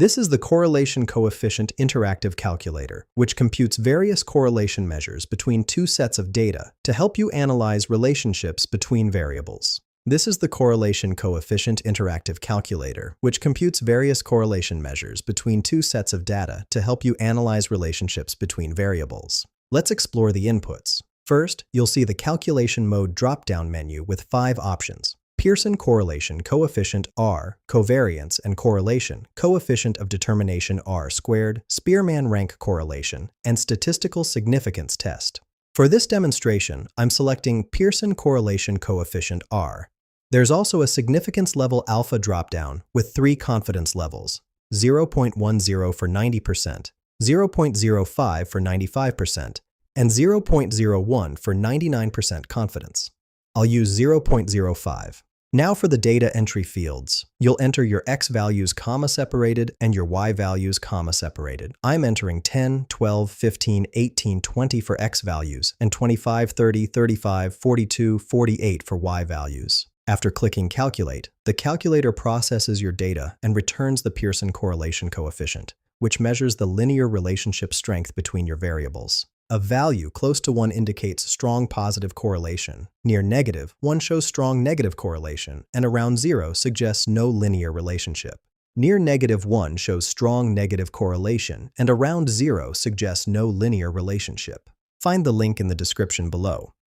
This is the correlation coefficient interactive calculator, which computes various correlation measures between two sets of data to help you analyze relationships between variables. This is the correlation coefficient interactive calculator, which computes various correlation measures between two sets of data to help you analyze relationships between variables. Let's explore the inputs. First, you'll see the calculation mode drop-down menu with 5 options: Pearson correlation coefficient R, covariance and correlation, coefficient of determination R squared, Spearman rank correlation, and statistical significance test. For this demonstration, I'm selecting Pearson correlation coefficient R. There's also a significance level alpha dropdown with 3 confidence levels: 0.10 for 90%, 0.05 for 95%, and 0.01 for 99% confidence. I'll use 0.05. Now for the data entry fields. You'll enter your x values comma separated and your y values comma separated. I'm entering 10, 12, 15, 18, 20 for x values and 25, 30, 35, 42, 48 for y values. After clicking Calculate, the calculator processes your data and returns the Pearson correlation coefficient, which measures the linear relationship strength between your variables. A value close to 1 indicates strong positive correlation, near negative, 1 shows strong negative correlation, and around 0 suggests no linear relationship. Near negative 1 shows strong negative correlation, and around 0 suggests no linear relationship. Find the link in the description below.